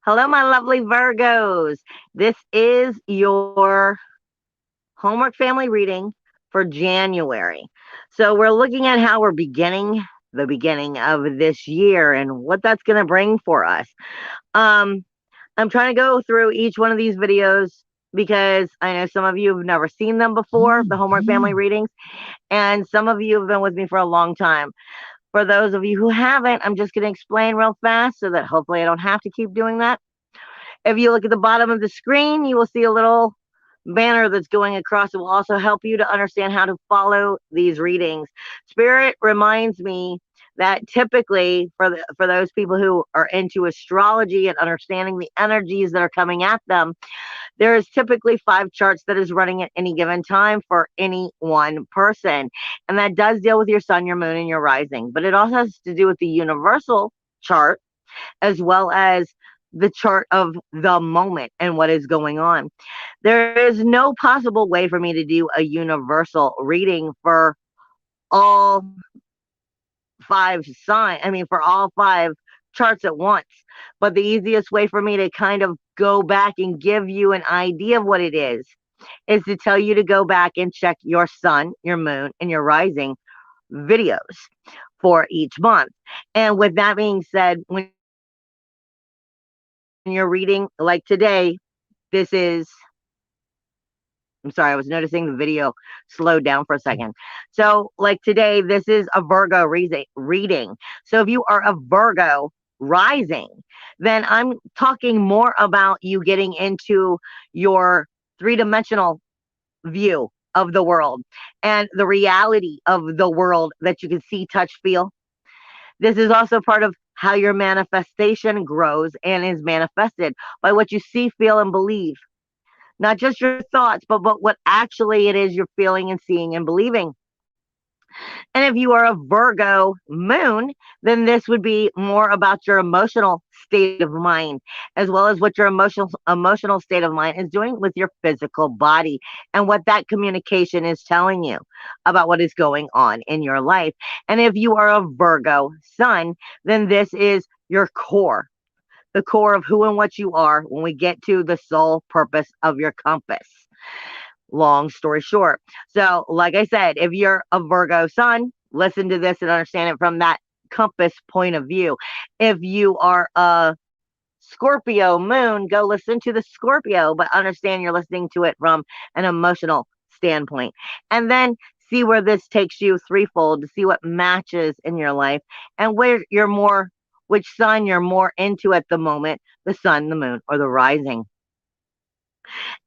Hello, my lovely Virgos. This is your homework family reading for January. So, we're looking at how we're beginning the beginning of this year and what that's going to bring for us. Um, I'm trying to go through each one of these videos because I know some of you have never seen them before, the homework family readings, and some of you have been with me for a long time. For those of you who haven't, I'm just going to explain real fast so that hopefully I don't have to keep doing that. If you look at the bottom of the screen, you will see a little banner that's going across. It will also help you to understand how to follow these readings. Spirit reminds me that typically for those people who are into astrology and understanding the energies that are coming at them, there is typically 5 charts that is running at any given time for any one person. And that does deal with your sun, your moon, and your rising. But it also has to do with the universal chart as well as the chart of the moment and what is going on. There is no possible way for me to do a universal reading for all 5 signs. I mean, for all 5 charts at once. But the easiest way for me to kind of go back and give you an idea of what it is to tell you to go back and check your sun, your moon, and your rising videos for each month. And with that being said, when you're reading, like today, this is, I'm sorry, I was noticing the video slowed down for a second. So, like today, this is a Virgo reading. So, if you are a Virgo rising, then I'm talking more about you getting into your 3-dimensional view of the world and the reality of the world that you can see, touch, feel. This is also part of how your manifestation grows and is manifested by what you see, feel, and believe. Not just your thoughts, but what actually it is you're feeling and seeing and believing. And if you are a Virgo moon, then this would be more about your emotional state of mind, as well as what your emotional state of mind is doing with your physical body and what that communication is telling you about what is going on in your life. And if you are a Virgo sun, then this is your core, the core of who and what you are when we get to the sole purpose of your compass. Long story short. So, like I said, if you're a Virgo sun, listen to this and understand it from that compass point of view. If you are a Scorpio moon, go listen to the Scorpio, but understand you're listening to it from an emotional standpoint. And then see where this takes you threefold to see what matches in your life and where you're more, which sign you're more into at the moment, the sun, the moon, or the rising,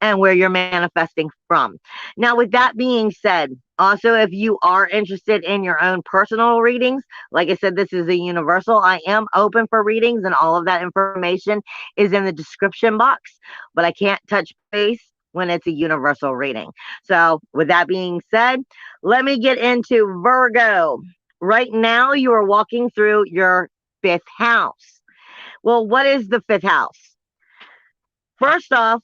and where you're manifesting from. Now, with that being said, also, if you are interested in your own personal readings, like I said, this is a universal. I am open for readings, and all of that information is in the description box, but I can't touch base when it's a universal reading. So, with that being said, let me get into Virgo. Right now, you are walking through your 5th house. Well, what is the 5th house? First off,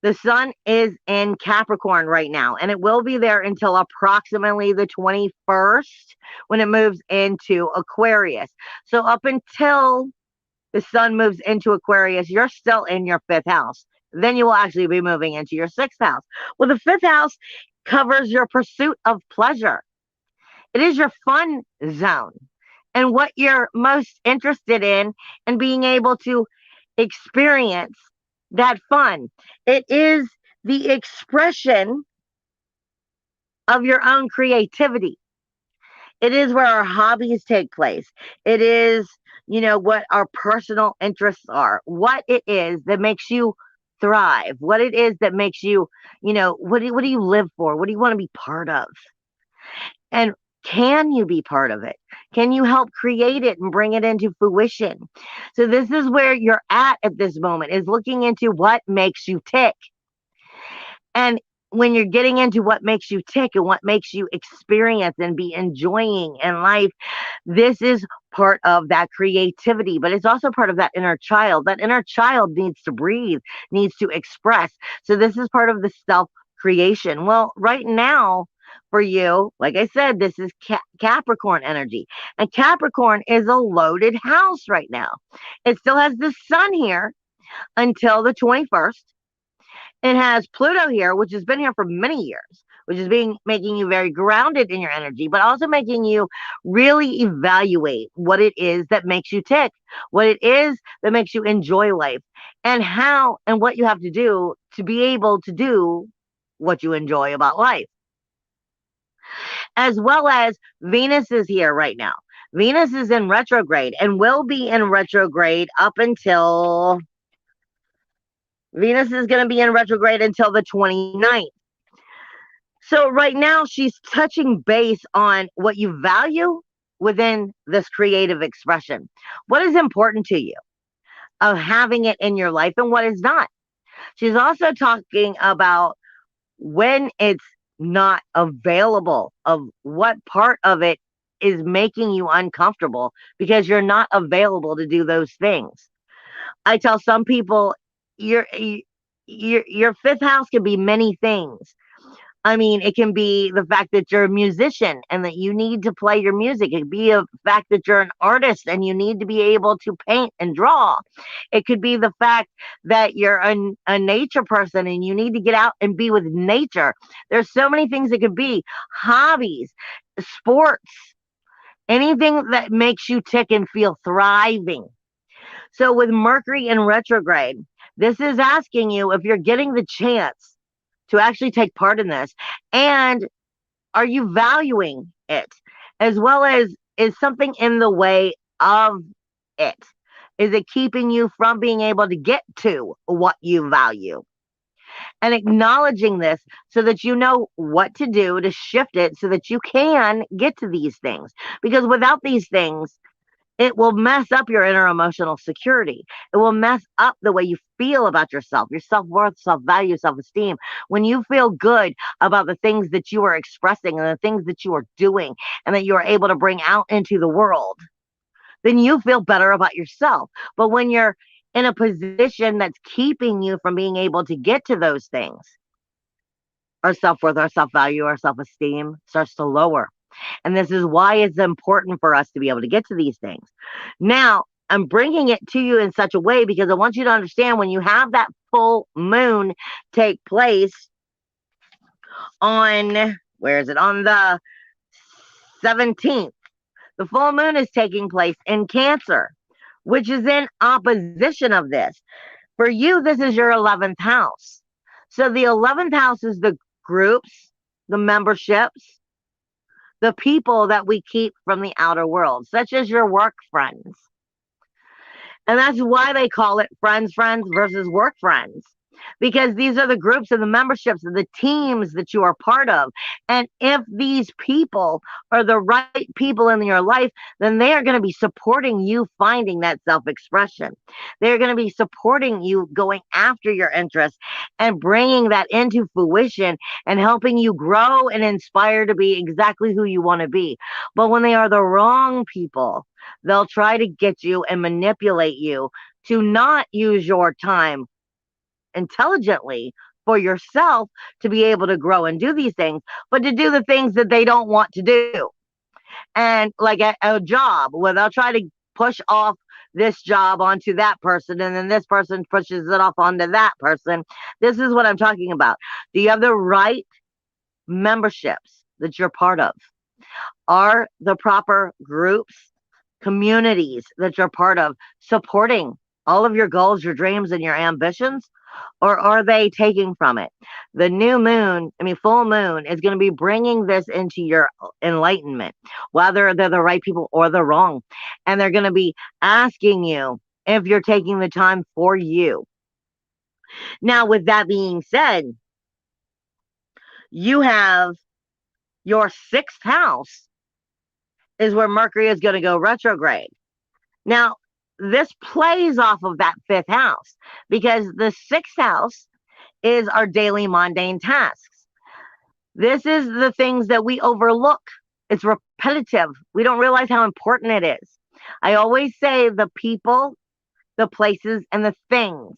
the sun is in Capricorn right now, and it will be there until approximately the 21st when it moves into Aquarius. So up until the sun moves into Aquarius, you're still in your 5th house. Then you will actually be moving into your 6th house. Well, the 5th house covers your pursuit of pleasure. It is your fun zone and what you're most interested in and being able to experience that fun. It is the expression of your own creativity. It is where our hobbies take place. It is, what our personal interests are, what it is that makes you thrive, what it is that makes you, what do you live for? What do you want to be part of? And can you be part of it? Can you help create it and bring it into fruition? So this is where you're at this moment, is looking into what makes you tick. And when you're getting into what makes you tick and what makes you experience and be enjoying in life, this is part of that creativity, but it's also part of that inner child. That inner child needs to breathe, needs to express. So this is part of the self creation. Well, right now, for you, like I said, this is Capricorn energy. And Capricorn is a loaded house right now. It still has the sun here, until the 21st. It has Pluto here, which has been here for many years, which is making you very grounded in your energy, but also making you really evaluate what it is that makes you tick, what it is that makes you enjoy life, and how and what you have to do to be able to do what you enjoy about life. As well as Venus is here right now. Venus is in retrograde and will be in retrograde up until Venus is going to be in retrograde until the 29th. So right now she's touching base on what you value within this creative expression. What is important to you of having it in your life and what is not. She's also talking about when it's not available, of what part of it is making you uncomfortable because you're not available to do those things. I tell some people your fifth house can be many things. I mean, it can be the fact that you're a musician and that you need to play your music. It could be a fact that you're an artist and you need to be able to paint and draw. It could be the fact that you're a nature person and you need to get out and be with nature. There's so many things it could be. Hobbies, sports, anything that makes you tick and feel thriving. So with Mercury in retrograde, this is asking you if you're getting the chance to actually take part in this, and are you valuing it, as well as is something in the way of it? Is it keeping you from being able to get to what you value? And acknowledging this so that you know what to do to shift it so that you can get to these things. Because without these things, it will mess up your inner emotional security. It will mess up the way you feel about yourself, your self-worth, self-value, self-esteem. When you feel good about the things that you are expressing and the things that you are doing and that you are able to bring out into the world, then you feel better about yourself. But when you're in a position that's keeping you from being able to get to those things, our self-worth, our self-value, our self-esteem starts to lower. And this is why it's important for us to be able to get to these things. Now, I'm bringing it to you in such a way because I want you to understand when you have that full moon take place on, where is it? On the 17th. The full moon is taking place in Cancer, which is in opposition of this. For you, this is your 11th house. So the 11th house is the groups, the memberships, the people that we keep from the outer world, such as your work friends. And that's why they call it friends versus work friends, because these are the groups and the memberships and the teams that you are part of. And if these people are the right people in your life, then they are going to be supporting you finding that self-expression. They're going to be supporting you going after your interests and bringing that into fruition and helping you grow and inspire to be exactly who you want to be. But when they are the wrong people, they'll try to get you and manipulate you to not use your time intelligently for yourself to be able to grow and do these things, but to do the things that they don't want to do. And like a job where they'll try to push off this job onto that person, and then this person pushes it off onto that person. This is what I'm talking about. Do you have the right memberships that you're part of? Are the proper groups, communities that you're part of supporting all of your goals, your dreams, and your ambitions? Or are they taking from it? The new moon, full moon, is going to be bringing this into your enlightenment, whether they're the right people or the wrong. And they're going to be asking you if you're taking the time for you. Now, with that being said, you have your sixth house is where Mercury is going to go retrograde. Now, this plays off of that fifth house because the sixth house is our daily mundane tasks. This is the things that we overlook. It's repetitive. We don't realize how important it is. I always say the people, the places, and the things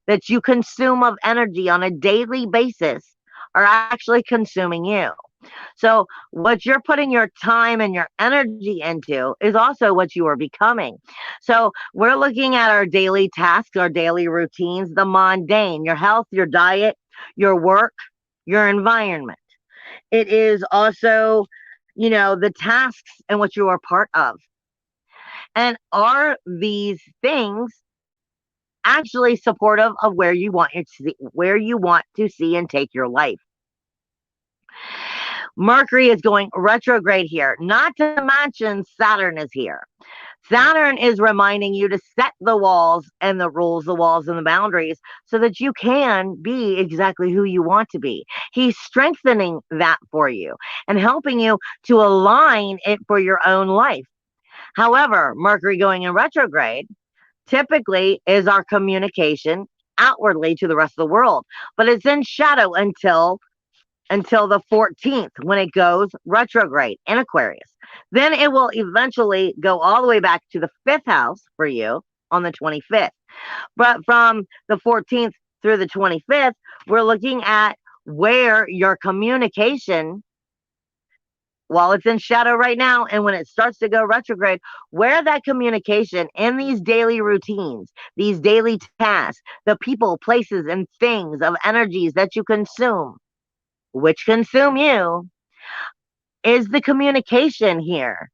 that you consume of energy on a daily basis are actually consuming you. So what you're putting your time and your energy into is also what you are becoming. So we're looking at our daily tasks, our daily routines, the mundane, your health, your diet, your work, your environment. It is also, the tasks and what you are part of. And are these things actually supportive of where you want to see and take your life? Mercury is going retrograde here. Not to mention Saturn is here. Saturn is reminding you to set the walls and the rules, the walls and the boundaries so that you can be exactly who you want to be. He's strengthening that for you and helping you to align it for your own life. However, Mercury going in retrograde typically is our communication outwardly to the rest of the world, but it's in shadow until the 14th when it goes retrograde in Aquarius. Then it will eventually go all the way back to the 5th house for you on the 25th. But from the 14th through the 25th, we're looking at where your communication, while it's in shadow right now, and when it starts to go retrograde, where that communication in these daily routines, these daily tasks, the people, places, and things of energies that you consume, which consume you, is the communication here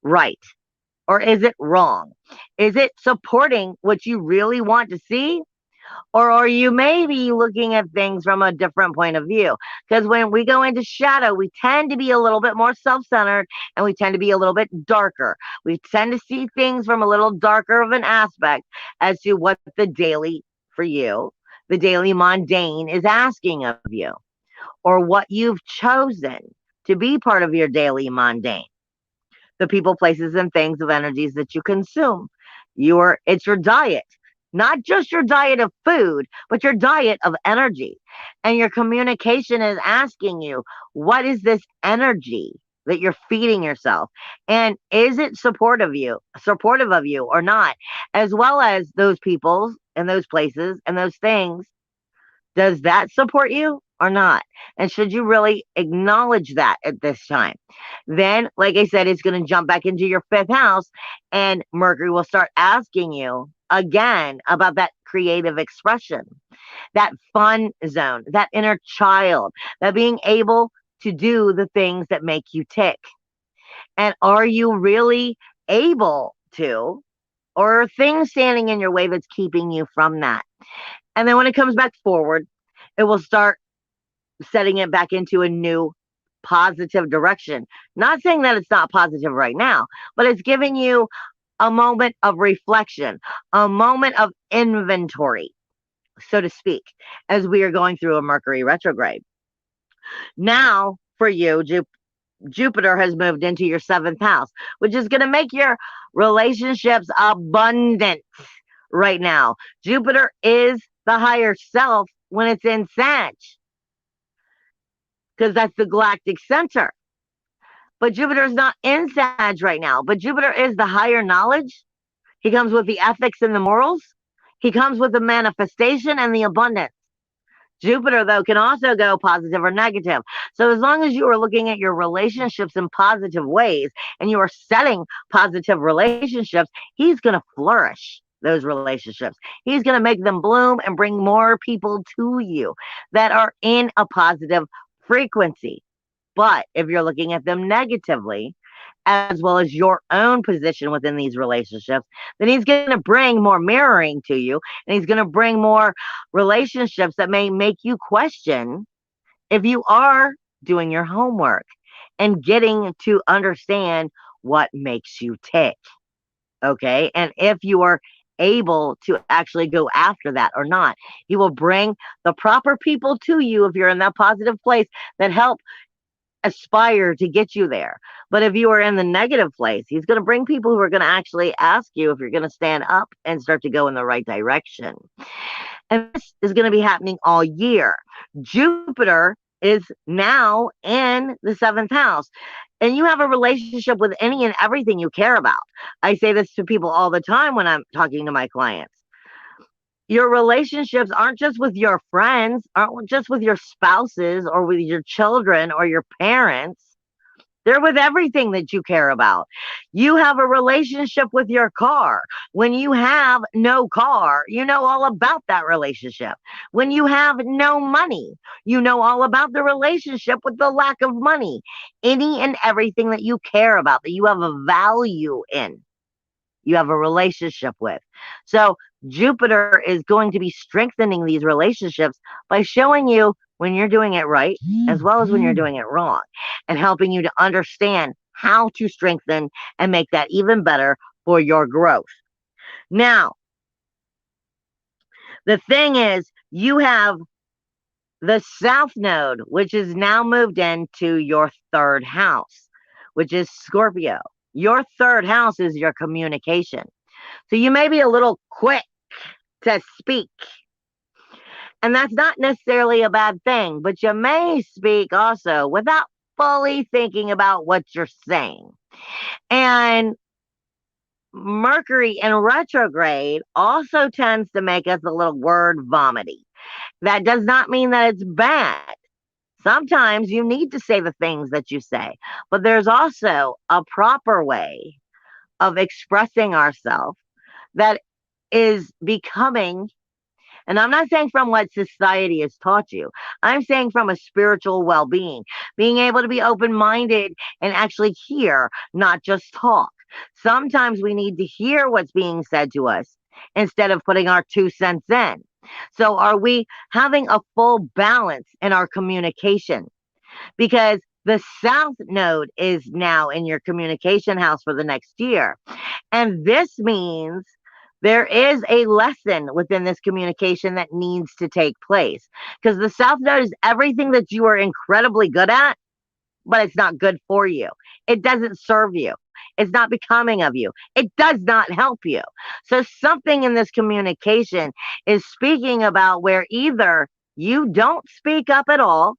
right? Or is it wrong? Is it supporting what you really want to see? Or are you maybe looking at things from a different point of view? Because when we go into shadow, we tend to be a little bit more self centered and we tend to be a little bit darker. We tend to see things from a little darker of an aspect as to what the daily for you, the daily mundane is asking of you, or what you've chosen to be part of your daily mundane, the people, places, and things of energies that you consume. It's your diet, not just your diet of food, but your diet of energy. And your communication is asking you, what is this energy that you're feeding yourself? And is it supportive of you or not? As well as those people and those places and those things, does that support you or not? And should you really acknowledge that at this time? Then, like I said, it's going to jump back into your 5th house, and Mercury will start asking you again about that creative expression, that fun zone, that inner child, that being able to do the things that make you tick. And are you really able to, or are things standing in your way that's keeping you from that? And then when it comes back forward, it will start setting it back into a new positive direction. Not saying that it's not positive right now, but it's giving you a moment of reflection, a moment of inventory, so to speak, as we are going through a Mercury retrograde. Now, for you, Jupiter has moved into your 7th house, which is going to make your relationships abundant right now. Jupiter is the higher self when it's in Sag, because that's the galactic center. But Jupiter is not in Sag right now. But Jupiter is the higher knowledge. He comes with the ethics and the morals. He comes with the manifestation and the abundance. Jupiter, though, can also go positive or negative. So as long as you are looking at your relationships in positive ways and you are setting positive relationships, he's going to flourish those relationships. He's going to make them bloom and bring more people to you that are in a positive frequency. But if you're looking at them negatively, as well as your own position within these relationships, then he's going to bring more mirroring to you, and he's going to bring more relationships that may make you question if you are doing your homework and getting to understand what makes you tick. Okay. And if you are able to actually go after that or not, he will bring the proper people to you if you're in that positive place that help aspire to get you there. But if you are in the negative place, he's going to bring people who are going to actually ask you if you're going to stand up and start to go in the right direction. And this is going to be happening all year. Jupiter is now in the 7th house, and you have a relationship with any and everything you care about. I say this to people all the time when I'm talking to my clients. Your relationships aren't just with your friends, aren't just with your spouses or with your children or your parents. They're with everything that you care about. You have a relationship with your car. When you have no car, you know all about that relationship. When you have no money, you know all about the relationship with the lack of money. Any and everything that you care about, that you have a value in, you have a relationship with. So Jupiter is going to be strengthening these relationships by showing you when you're doing it right as well as when you're doing it wrong, and helping you to understand how to strengthen and make that even better for your growth. Now, the thing is, you have the South Node, which is now moved into your third house, which is Scorpio. Your third house is your communication. So you may be a little quick to speak. And that's not necessarily a bad thing, but you may speak also without fully thinking about what you're saying. And Mercury in retrograde also tends to make us a little word vomity. That does not mean that it's bad. Sometimes you need to say the things that you say, but there's also a proper way of expressing ourselves that is becoming, and I'm not saying from what society has taught you, I'm saying from a spiritual well being able to be open minded and actually hear, not just talk. Sometimes we need to hear what's being said to us instead of putting our 2 cents in. So, are we having a full balance in our communication? Because the South Node is now in your communication house for the next year. And this means there is a lesson within this communication that needs to take place, because the South Node is everything that you are incredibly good at, but it's not good for you. It doesn't serve you. It's not becoming of you. It does not help you. So something in this communication is speaking about where either you don't speak up at all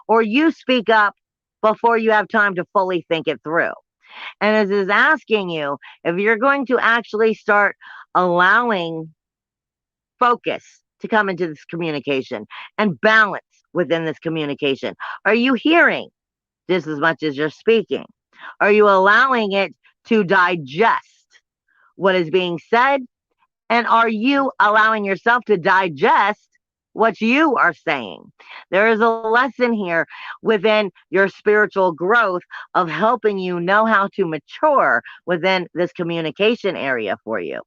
or you speak up before you have time to fully think it through. And it is asking you if you're going to actually start allowing focus to come into this communication and balance within this communication. Are you hearing just as much as you're speaking? Are you allowing it to digest what is being said? And are you allowing yourself to digest what you are saying? There is a lesson here within your spiritual growth of helping you know how to mature within this communication area for you.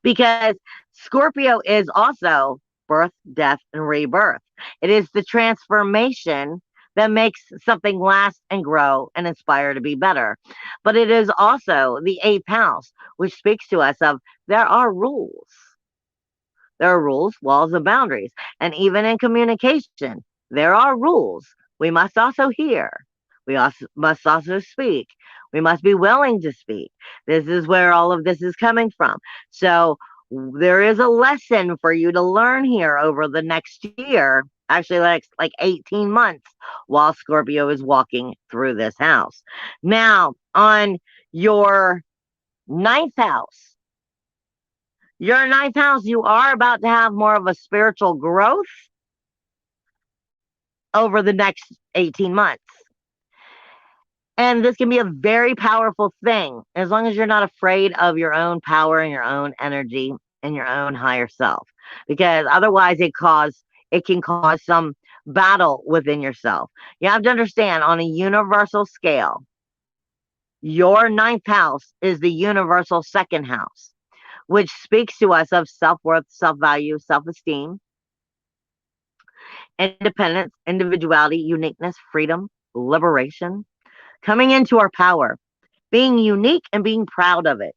Because Scorpio is also birth, death, and rebirth. It is the transformation that makes something last and grow and inspire to be better. But it is also the eighth house, which speaks to us of there are rules. There are rules, walls, and boundaries. And even in communication, there are rules. We must also hear. We also must also speak. We must be willing to speak. This is where all of this is coming from. So there is a lesson for you to learn here over the next year, actually like 18 months, while Scorpio is walking through this house. Now, on your ninth house, you are about to have more of a spiritual growth over the next 18 months. And this can be a very powerful thing as long as you're not afraid of your own power and your own energy and your own higher self. Because otherwise it can cause some battle within yourself. You have to understand, on a universal scale, your ninth house is the universal second house, which speaks to us of self-worth, self-value, self-esteem, independence, individuality, uniqueness, freedom, liberation, coming into our power, being unique and being proud of it.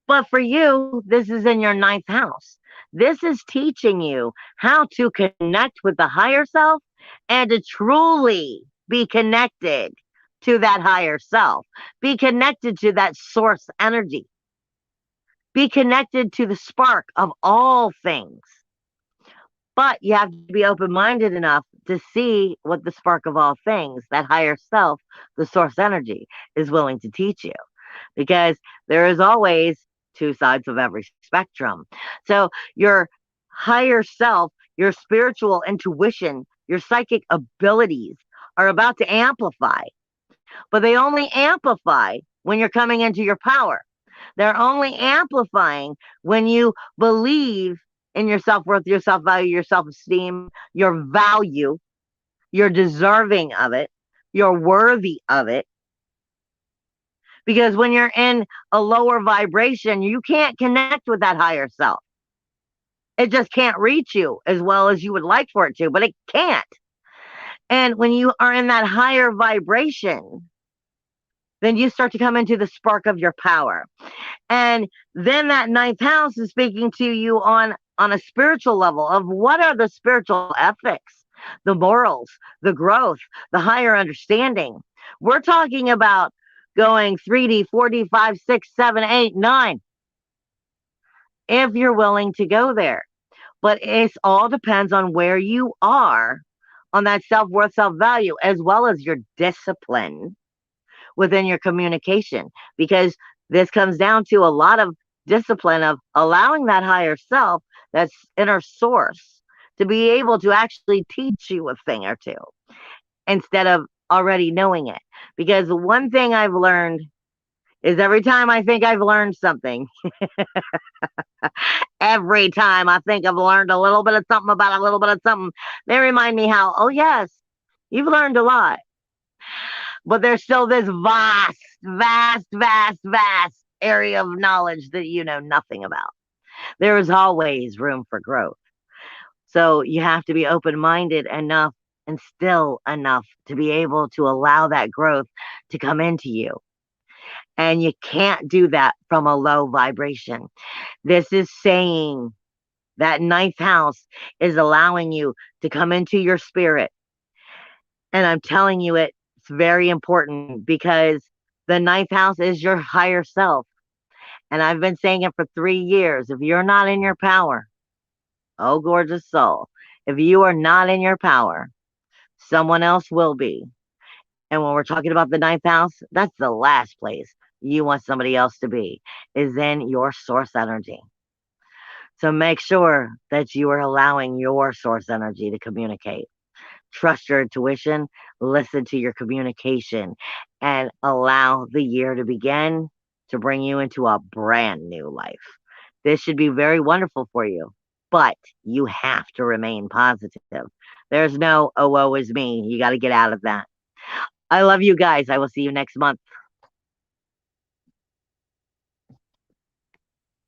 But for you, this is in your ninth house. This is teaching you how to connect with the higher self and to truly be connected to that higher self. Be connected to that source energy. Be connected to the spark of all things. But you have to be open-minded enough to see what the spark of all things, that higher self, the source energy, is willing to teach you. Because there is always two sides of every spectrum. So your higher self, your spiritual intuition, your psychic abilities are about to amplify, but they only amplify when you're coming into your power. They're only amplifying when you believe in your self worth, your self value, your self esteem, your value. You're deserving of it. You're worthy of it. Because when you're in a lower vibration, you can't connect with that higher self. It just can't reach you as well as you would like for it to, but it can't. And when you are in that higher vibration, then you start to come into the spark of your power. And then that ninth house is speaking to you on a spiritual level of what are the spiritual ethics, the morals, the growth, the higher understanding. We're talking about going 3D, 4D, 5, 6, 7, 8, 9, if you're willing to go there. But it all depends on where you are on that self-worth, self-value, as well as your discipline within your communication, because this comes down to a lot of discipline of allowing that higher self, that's inner source, to be able to actually teach you a thing or two instead of already knowing it. Because one thing I've learned is every time I think I've learned something, every time I think I've learned a little bit of something about a little bit of something, they remind me how, oh, yes, you've learned a lot. But there's still this vast area of knowledge that you know nothing about. There is always room for growth. So you have to be open minded enough and still enough to be able to allow that growth to come into you. And you can't do that from a low vibration. This is saying that ninth house is allowing you to come into your spirit. And I'm telling you, it's very important because the ninth house is your higher self. And I've been saying it for 3 years. If you're not in your power, oh, gorgeous soul, if you are not in your power, someone else will be. And when we're talking about the ninth house, that's the last place you want somebody else to be, is in your source energy. So make sure that you are allowing your source energy to communicate. Trust your intuition, listen to your communication, and allow the year to begin to bring you into a brand new life. This should be very wonderful for you, but you have to remain positive. There's no, oh, woe is me. You got to get out of that. I love you guys. I will see you next month.